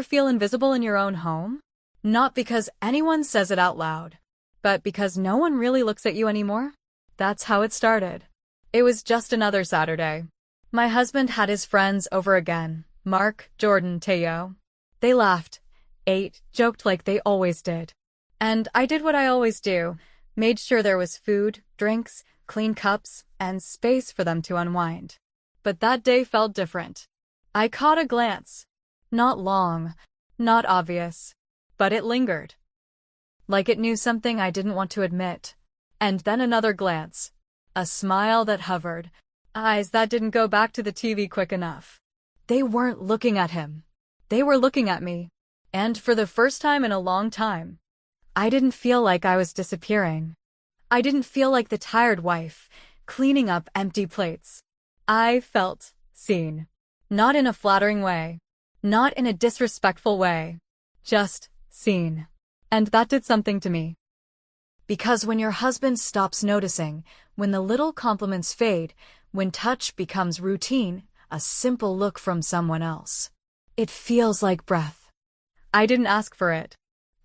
Feel invisible in your own home? Not because anyone says it out loud, but because no one really looks at you anymore? That's how it started. It was just another Saturday. My husband had his friends over again, Mark, Jordan, Teo. They laughed, ate, joked like they always did. And I did what I always do, made sure there was food, drinks, clean cups, and space for them to unwind. But that day felt different. I caught a glance. Not long, not obvious, but it lingered. Like it knew something I didn't want to admit. And then another glance. A smile that hovered. Eyes that didn't go back to the TV quick enough. They weren't looking at him. They were looking at me. And for the first time in a long time, I didn't feel like I was disappearing. I didn't feel like the tired wife, cleaning up empty plates. I felt seen. Not in a flattering way. Not in a disrespectful way. Just seen. And that did something to me. Because when your husband stops noticing, when the little compliments fade, when touch becomes routine, a simple look from someone else, it feels like breath. I didn't ask for it.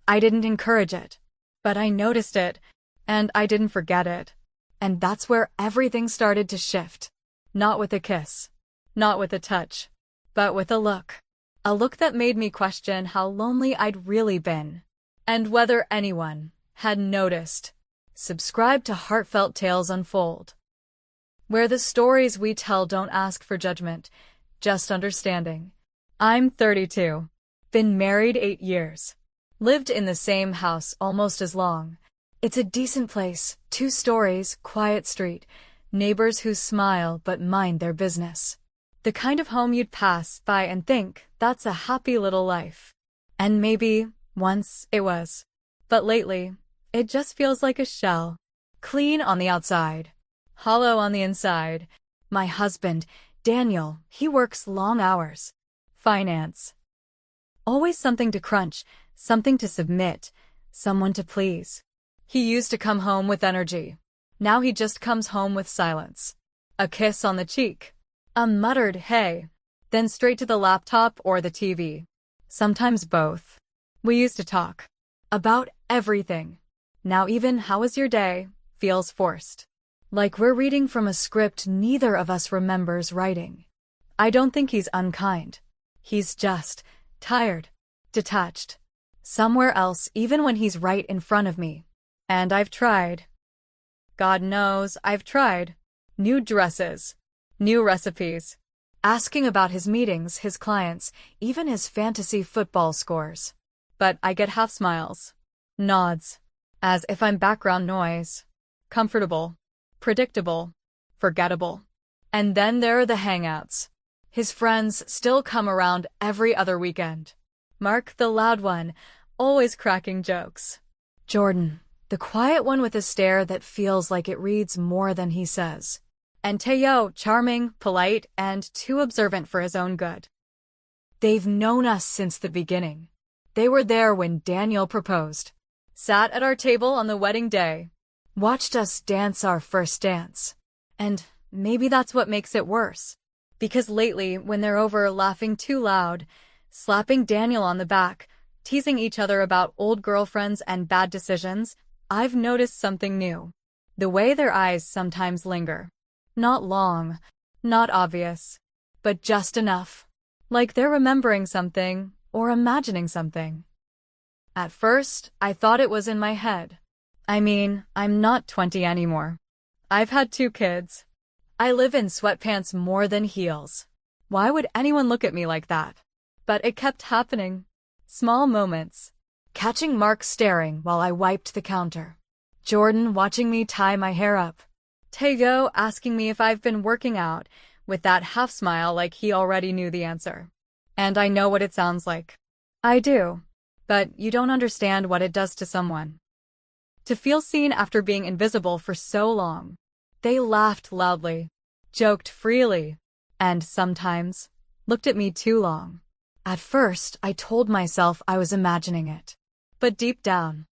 I didn't encourage it. But I noticed it, and I didn't forget it. And that's where everything started to shift. Not with a kiss. Not with a touch. But with a look. A look that made me question how lonely I'd really been. And whether anyone had noticed. Subscribe to Heartfelt Tales Unfold, where the stories we tell don't ask for judgment, just understanding. I'm 32. Been married 8 years. Lived in the same house almost as long. It's a decent place, 2 stories, quiet street, neighbors who smile but mind their business. The kind of home you'd pass by and think, that's a happy little life. And maybe, once, it was. But lately, it just feels like a shell. Clean on the outside. Hollow on the inside. My husband, Daniel, he works long hours. Finance. Always something to crunch, something to submit, someone to please. He used to come home with energy. Now he just comes home with silence. A kiss on the cheek. A muttered hey. Then straight to the laptop or the TV. Sometimes both. We used to talk. About everything. Now even how was your day feels forced. Like we're reading from a script neither of us remembers writing. I don't think he's unkind. He's just tired. Detached. Somewhere else even when he's right in front of me. And I've tried. God knows I've tried. New dresses. New recipes. Asking about his meetings, his clients, even his fantasy football scores. But I get half smiles. Nods. As if I'm background noise. Comfortable. Predictable. Forgettable. And then there are the hangouts. His friends still come around every other weekend. Mark, the loud one, always cracking jokes. Jordan, the quiet one with a stare that feels like it reads more than he says. And Teo, charming, polite, and too observant for his own good. They've known us since the beginning. They were there when Daniel proposed. Sat at our table on the wedding day. Watched us dance our first dance. And maybe that's what makes it worse. Because lately, when they're over laughing too loud, slapping Daniel on the back, teasing each other about old girlfriends and bad decisions, I've noticed something new. The way their eyes sometimes linger. Not long, not obvious, but just enough. Like they're remembering something or imagining something. At first, I thought it was in my head. I mean, I'm not 20 anymore. I've had 2 kids. I live in sweatpants more than heels. Why would anyone look at me like that? But it kept happening. Small moments. Catching Mark staring while I wiped the counter. Jordan watching me tie my hair up. Teo asking me if I've been working out, with that half smile like he already knew the answer. And I know what it sounds like. I do. But you don't understand what it does to someone. To feel seen after being invisible for so long. They laughed loudly, joked freely, and sometimes looked at me too long. At first, I told myself I was imagining it. But deep down,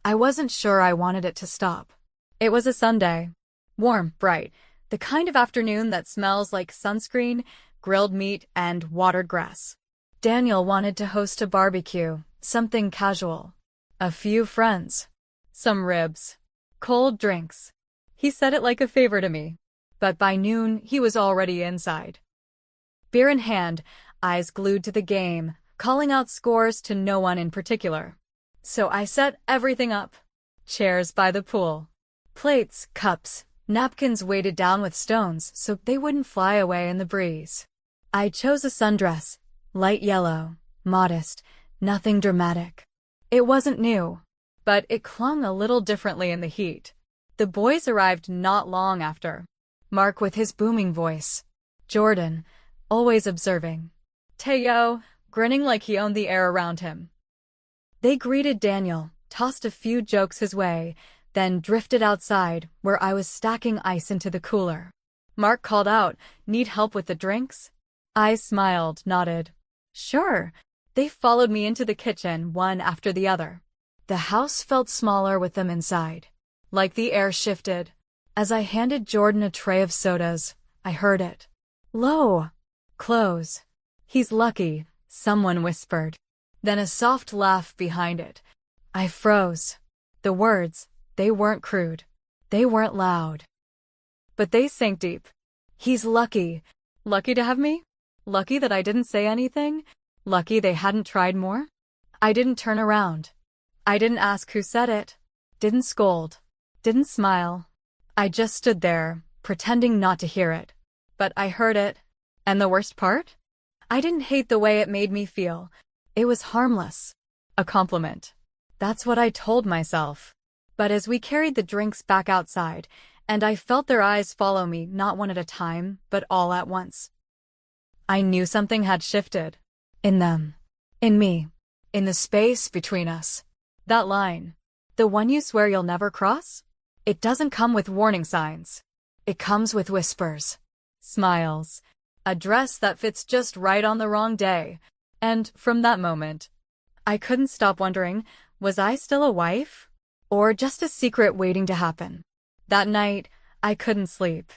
I wasn't sure I wanted it to stop. It was a Sunday. Warm, bright, the kind of afternoon that smells like sunscreen, grilled meat, and watered grass. Daniel wanted to host a barbecue, something casual. A few friends. Some ribs. Cold drinks. He said it like a favor to me. But by noon, he was already inside. Beer in hand, eyes glued to the game, calling out scores to no one in particular. So I set everything up. Chairs by the pool. Plates, cups, napkins weighted down with stones so they wouldn't fly away in the breeze. I chose a sundress, light yellow, modest, nothing dramatic. It wasn't new, but it clung a little differently in the heat. The boys arrived not long after. Mark with his booming voice. Jordan, always observing. Teo, grinning like he owned the air around him. They greeted Daniel, tossed a few jokes his way, then drifted outside, where I was stacking ice into the cooler. Mark called out, "Need help with the drinks?" I smiled, nodded. Sure. They followed me into the kitchen, one after the other. The house felt smaller with them inside. Like the air shifted. As I handed Jordan a tray of sodas, I heard it. Low. Close. He's lucky, someone whispered. Then a soft laugh behind it. I froze. The words, they weren't crude. They weren't loud. But they sank deep. He's lucky. Lucky to have me? Lucky that I didn't say anything? Lucky they hadn't tried more? I didn't turn around. I didn't ask who said it. Didn't scold. Didn't smile. I just stood there, pretending not to hear it. But I heard it. And the worst part? I didn't hate the way it made me feel. It was harmless. A compliment. That's what I told myself. But as we carried the drinks back outside, and I felt their eyes follow me not one at a time, but all at once, I knew something had shifted. In them. In me. In the space between us. That line. The one you swear you'll never cross? It doesn't come with warning signs. It comes with whispers. Smiles. A dress that fits just right on the wrong day. And from that moment, I couldn't stop wondering, was I still a wife? Or just a secret waiting to happen? That night, I couldn't sleep.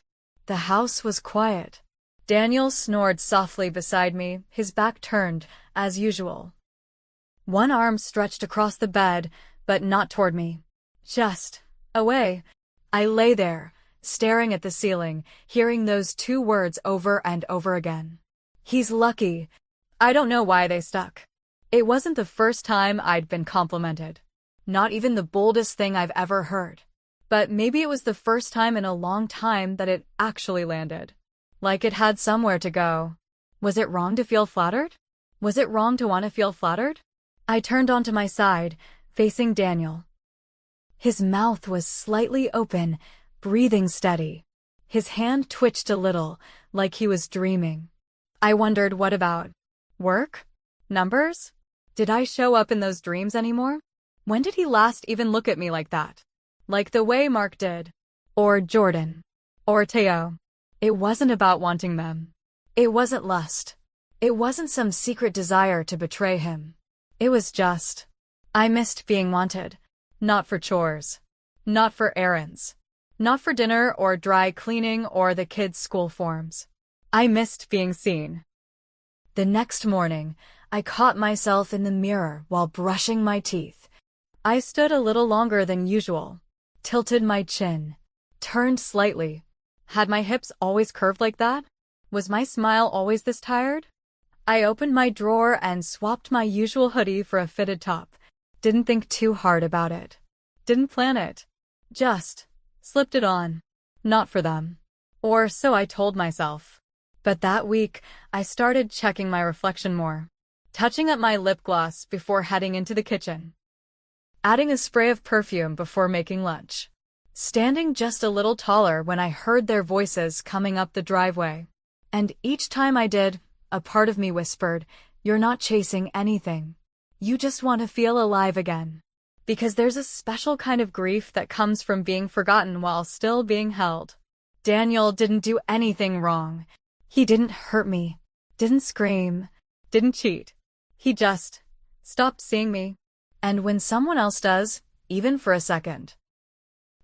The house was quiet. Daniel snored softly beside me, his back turned, as usual. One arm stretched across the bed, but not toward me. Just away. I lay there, staring at the ceiling, hearing those two words over and over again. He's lucky. I don't know why they stuck. It wasn't the first time I'd been complimented. Not even the boldest thing I've ever heard. But maybe it was the first time in a long time that it actually landed. Like it had somewhere to go. Was it wrong to feel flattered? Was it wrong to want to feel flattered? I turned onto my side, facing Daniel. His mouth was slightly open, breathing steady. His hand twitched a little, like he was dreaming. I wondered, what about work? Numbers? Did I show up in those dreams anymore? When did he last even look at me like that? Like the way Mark did. Or Jordan. Or Teo. It wasn't about wanting them. It wasn't lust. It wasn't some secret desire to betray him. It was just, I missed being wanted. Not for chores. Not for errands. Not for dinner or dry cleaning or the kids' school forms. I missed being seen. The next morning, I caught myself in the mirror while brushing my teeth. I stood a little longer than usual, tilted my chin, turned slightly. Had my hips always curved like that? Was my smile always this tired? I opened my drawer and swapped my usual hoodie for a fitted top. Didn't think too hard about it. Didn't plan it. Just slipped it on. Not for them. Or so I told myself. But that week, I started checking my reflection more. Touching up my lip gloss before heading into the kitchen. Adding a spray of perfume before making lunch. Standing just a little taller when I heard their voices coming up the driveway. And each time I did, a part of me whispered, "You're not chasing anything. You just want to feel alive again." Because there's a special kind of grief that comes from being forgotten while still being held. Daniel didn't do anything wrong. He didn't hurt me. Didn't scream. Didn't cheat. He just stopped seeing me. And when someone else does, even for a second,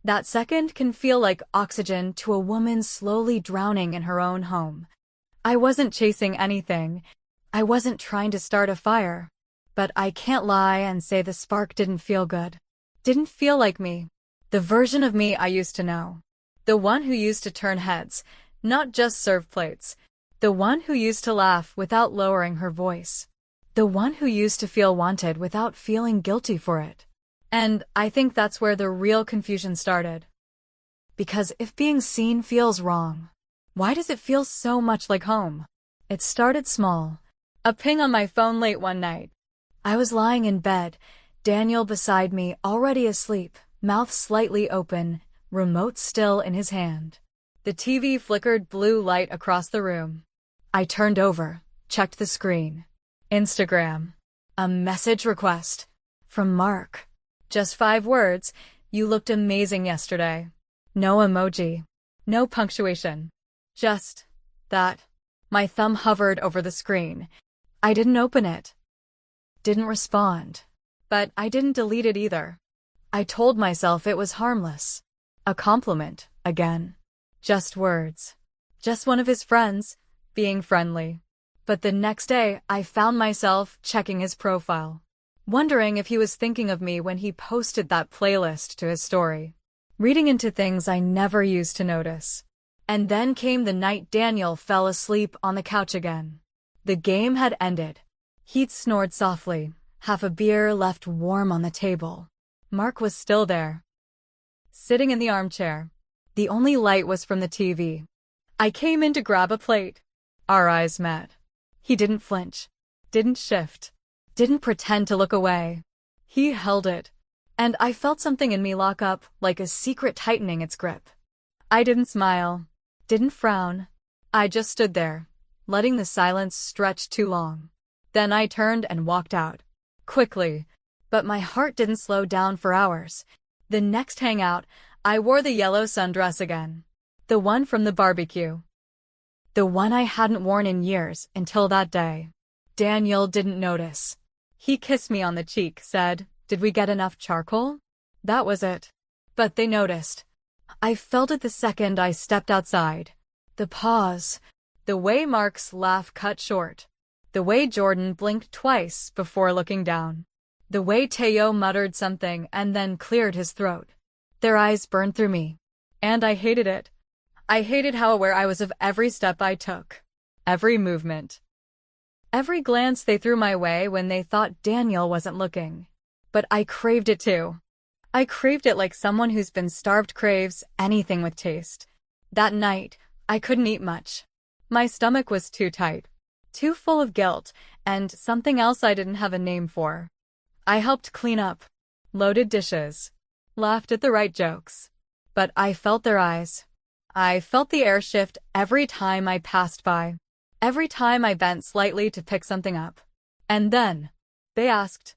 that second can feel like oxygen to a woman slowly drowning in her own home. I wasn't chasing anything. I wasn't trying to start a fire. But I can't lie and say the spark didn't feel good. Didn't feel like me. The version of me I used to know. The one who used to turn heads, not just serve plates. The one who used to laugh without lowering her voice. The one who used to feel wanted without feeling guilty for it. And I think that's where the real confusion started. Because if being seen feels wrong, why does it feel so much like home? It started small. A ping on my phone late one night. I was lying in bed, Daniel beside me, already asleep, mouth slightly open, remote still in his hand. The TV flickered blue light across the room. I turned over, checked the screen. Instagram. A message request. From Mark. Just 5 words, "You looked amazing yesterday." No emoji. No punctuation. Just that. My thumb hovered over the screen. I didn't open it. Didn't respond. But I didn't delete it either. I told myself it was harmless. A compliment, again. Just words. Just one of his friends, being friendly. But the next day, I found myself checking his profile, wondering if he was thinking of me when he posted that playlist to his story, reading into things I never used to notice. And then came the night Daniel fell asleep on the couch again. The game had ended. He'd snored softly, half a beer left warm on the table. Mark was still there, sitting in the armchair. The only light was from the TV. I came in to grab a plate. Our eyes met. He didn't flinch, didn't shift, didn't pretend to look away. He held it, and I felt something in me lock up, like a secret tightening its grip. I didn't smile, didn't frown. I just stood there, letting the silence stretch too long. Then I turned and walked out, quickly, but my heart didn't slow down for hours. The next hangout, I wore the yellow sundress again. The one from the barbecue. The one I hadn't worn in years until that day. Daniel didn't notice. He kissed me on the cheek, said, "Did we get enough charcoal?" That was it. But they noticed. I felt it the second I stepped outside. The pause. The way Mark's laugh cut short. The way Jordan blinked twice before looking down. The way Teo muttered something and then cleared his throat. Their eyes burned through me. And I hated it. I hated how aware I was of every step I took. Every movement. Every glance they threw my way when they thought Daniel wasn't looking. But I craved it too. I craved it like someone who's been starved craves anything with taste. That night, I couldn't eat much. My stomach was too tight. Too full of guilt, and something else I didn't have a name for. I helped clean up. Loaded dishes. Laughed at the right jokes. But I felt their eyes. I felt the air shift every time I passed by. Every time I bent slightly to pick something up. And then, they asked.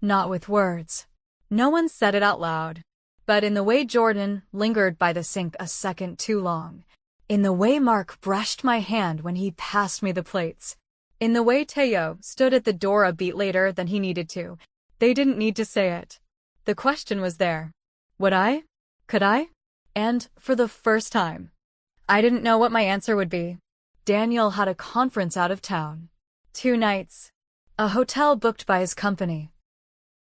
Not with words. No one said it out loud. But in the way Jordan lingered by the sink a second too long. In the way Mark brushed my hand when he passed me the plates. In the way Teo stood at the door a beat later than he needed to. They didn't need to say it. The question was there. Would I? Could I? And, for the first time, I didn't know what my answer would be. Daniel had a conference out of town. 2 nights. A hotel booked by his company.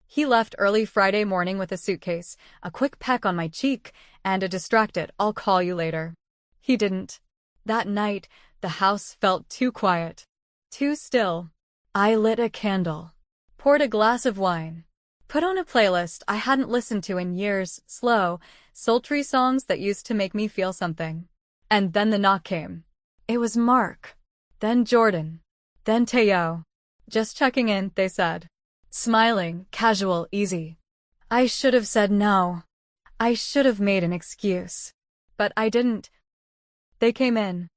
He left early Friday morning with a suitcase, a quick peck on my cheek, and a distracted, "I'll call you later." He didn't. That night, the house felt too quiet. Too still. I lit a candle. Poured a glass of wine. Put on a playlist I hadn't listened to in years, slow, sultry songs that used to make me feel something. And then the knock came. It was Mark. Then Jordan. Then Teo. "Just checking in," they said. Smiling, casual, easy. I should have said no. I should have made an excuse. But I didn't. They came in.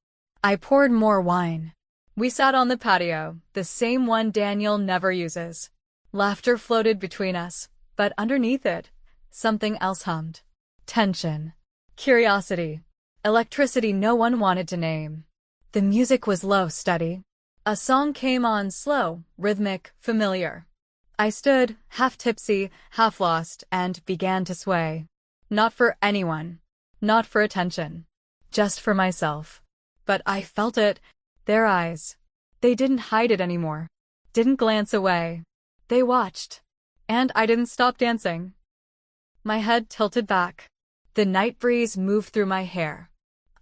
I poured more wine. We sat on the patio, the same one Daniel never uses. Laughter floated between us, but underneath it, something else hummed. Tension. Curiosity. Electricity no one wanted to name. The music was low, steady. A song came on slow, rhythmic, familiar. I stood, half tipsy, half lost, and began to sway. Not for anyone. Not for attention. Just for myself. But I felt it. Their eyes. They didn't hide it anymore. Didn't glance away. They watched. And I didn't stop dancing. My head tilted back. The night breeze moved through my hair.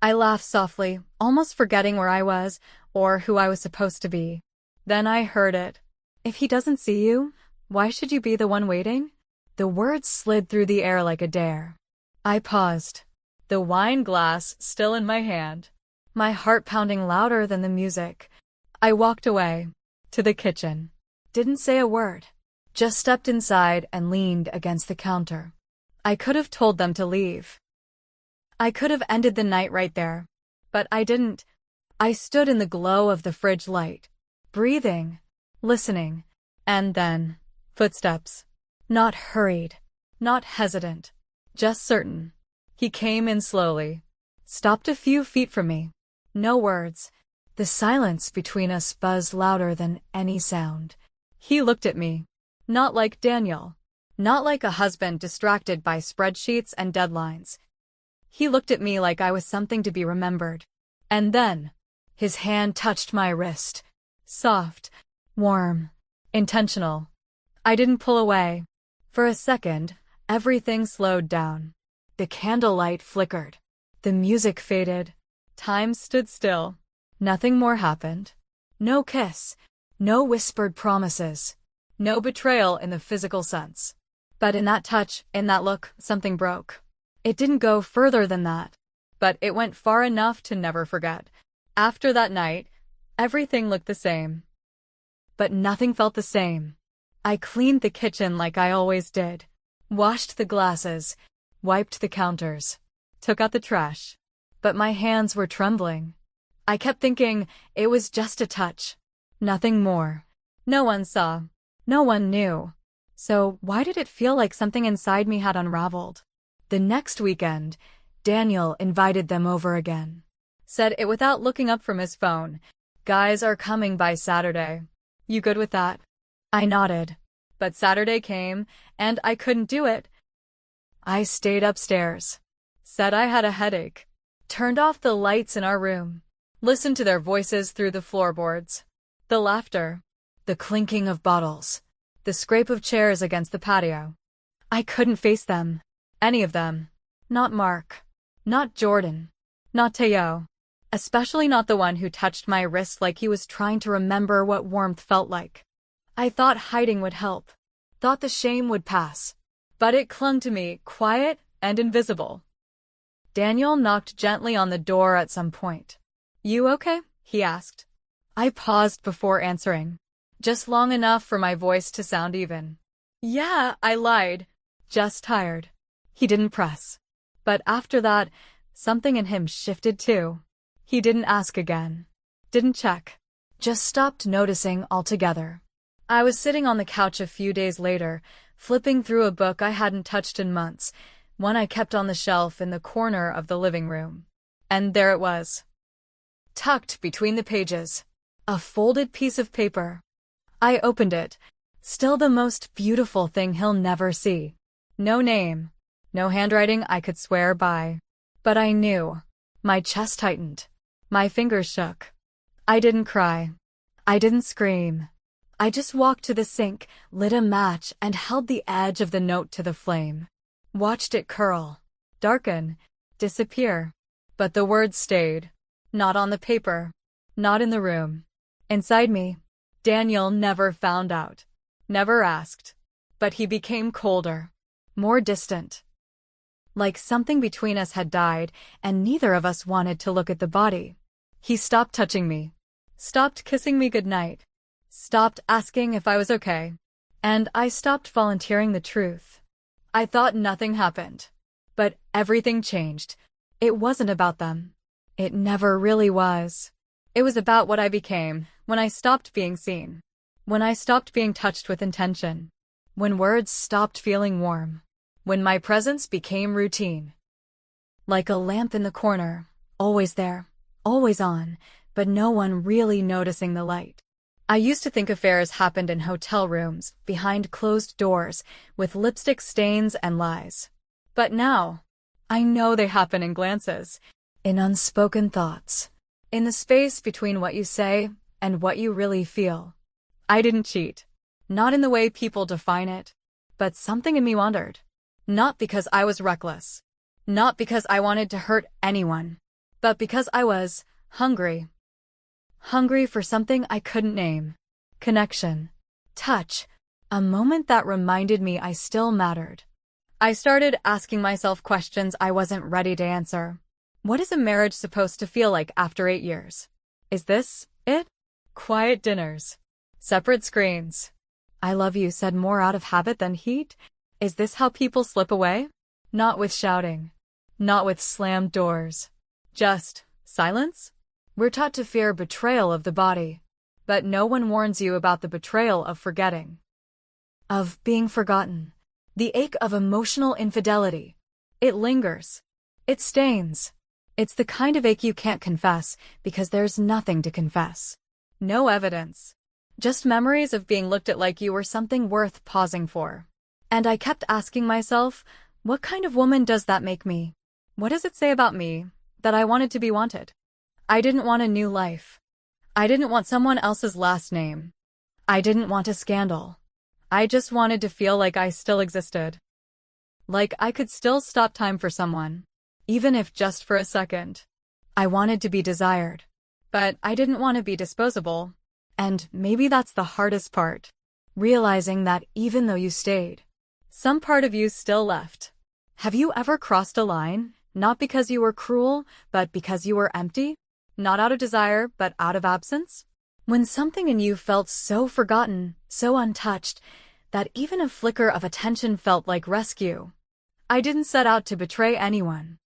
I laughed softly, almost forgetting where I was or who I was supposed to be. Then I heard it. If he doesn't see you, why should you be the one waiting? The words slid through the air like a dare. I paused, the wine glass still in my hand, my heart pounding louder than the music. I walked away, to the kitchen. Didn't say a word. Just stepped inside and leaned against the counter. I could have told them to leave. I could have ended the night right there. But I didn't. I stood in the glow of the fridge light, breathing, listening, and then, footsteps. Not hurried, not hesitant, just certain. He came in slowly, stopped a few feet from me. No words. The silence between us buzzed louder than any sound. He looked at me. Not like Daniel. Not like a husband distracted by spreadsheets and deadlines. He looked at me like I was something to be remembered. And then, his hand touched my wrist. Soft, warm, intentional. I didn't pull away. For a second, everything slowed down. The candlelight flickered. The music faded. Time stood still. Nothing more happened. No kiss. No whispered promises. No betrayal in the physical sense. But in that touch, in that look, something broke. It didn't go further than that. But it went far enough to never forget. After that night, everything looked the same. But nothing felt the same. I cleaned the kitchen like I always did. Washed the glasses. Wiped the counters. Took out the trash. But my hands were trembling. I kept thinking it was just a touch. Nothing more. No one saw. No one knew. So why did it feel like something inside me had unraveled? The next weekend, Daniel invited them over again. Said it without looking up from his phone. Guys are coming by Saturday. You good with that? I nodded. But Saturday came, and I couldn't do it. I stayed upstairs. Said I had a headache. Turned off the lights in our room. Listened to their voices through the floorboards. The laughter. The clinking of bottles. The scrape of chairs against the patio. I couldn't face them. Any of them. Not Mark. Not Jordan. Not Teo. Especially not the one who touched my wrist like he was trying to remember what warmth felt like. I thought hiding would help. Thought the shame would pass. But it clung to me, quiet and invisible. Daniel knocked gently on the door at some point. You okay? He asked. I paused before answering. Just long enough for my voice to sound even. Yeah, I lied. Just tired. He didn't press. But after that, something in him shifted too. He didn't ask again. Didn't check. Just stopped noticing altogether. I was sitting on the couch a few days later, flipping through a book I hadn't touched in months, one I kept on the shelf in the corner of the living room. And there it was. Tucked between the pages. A folded piece of paper. I opened it. Still the most beautiful thing he'll never see. No name. No handwriting I could swear by. But I knew. My chest tightened. My fingers shook. I didn't cry. I didn't scream. I just walked to the sink, lit a match, and held the edge of the note to the flame. Watched it curl, darken, disappear. But the words stayed. Not on the paper. Not in the room. Inside me. Daniel never found out. Never asked. But he became colder. More distant. Like something between us had died, and neither of us wanted to look at the body. He stopped touching me. Stopped kissing me goodnight. Stopped asking if I was okay. And I stopped volunteering the truth. I thought nothing happened. But everything changed. It wasn't about them. It never really was. It was about what I became when I stopped being seen. When I stopped being touched with intention. When words stopped feeling warm. When my presence became routine. Like a lamp in the corner, always there, always on, but no one really noticing the light. I used to think affairs happened in hotel rooms, behind closed doors, with lipstick stains and lies. But now, I know they happen in glances, in unspoken thoughts, in the space between what you say and what you really feel. I didn't cheat. Not in the way people define it. But something in me wandered. Not because I was reckless. Not because I wanted to hurt anyone. But because I was hungry. Hungry for something I couldn't name. Connection. Touch. A moment that reminded me I still mattered. I started asking myself questions I wasn't ready to answer. What is a marriage supposed to feel like after 8 years? Is this it? Quiet dinners. Separate screens. I love you said more out of habit than heat? Is this how people slip away? Not with shouting. Not with slammed doors. Just silence? We're taught to fear betrayal of the body. But no one warns you about the betrayal of forgetting. Of being forgotten. The ache of emotional infidelity. It lingers. It stains. It's the kind of ache you can't confess because there's nothing to confess. No evidence. Just memories of being looked at like you were something worth pausing for. And I kept asking myself, what kind of woman does that make me? What does it say about me that I wanted to be wanted? I didn't want a new life. I didn't want someone else's last name. I didn't want a scandal. I just wanted to feel like I still existed. Like I could still stop time for someone, even if just for a second. I wanted to be desired, but I didn't want to be disposable. And maybe that's the hardest part. Realizing that even though you stayed, some part of you still left. Have you ever crossed a line, not because you were cruel, but because you were empty? Not out of desire, but out of absence? When something in you felt so forgotten, so untouched, that even a flicker of attention felt like rescue. I didn't set out to betray anyone.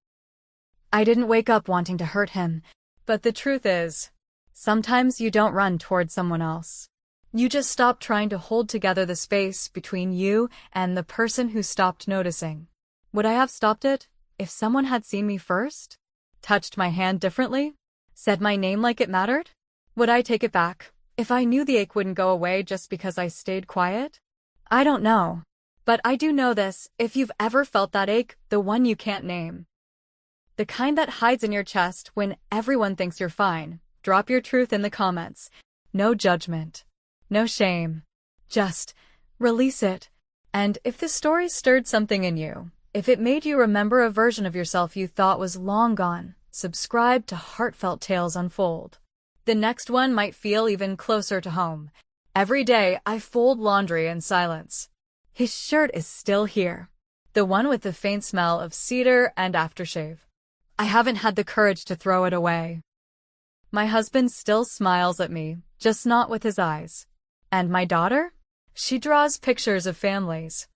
I didn't wake up wanting to hurt him, but the truth is, sometimes you don't run toward someone else. You just stop trying to hold together the space between you and the person who stopped noticing. Would I have stopped it if someone had seen me first? Touched my hand differently? Said my name like it mattered? Would I take it back if I knew the ache wouldn't go away just because I stayed quiet? I don't know. But I do know this, if you've ever felt that ache, the one you can't name. The kind that hides in your chest when everyone thinks you're fine. Drop your truth in the comments. No judgment. No shame. Just release it. And if this story stirred something in you, if it made you remember a version of yourself you thought was long gone, subscribe to Heartfelt Tales Unfold. The next one might feel even closer to home. Every day, I fold laundry in silence. His shirt is still here. The one with the faint smell of cedar and aftershave. I haven't had the courage to throw it away. My husband still smiles at me, just not with his eyes. And my daughter? She draws pictures of families.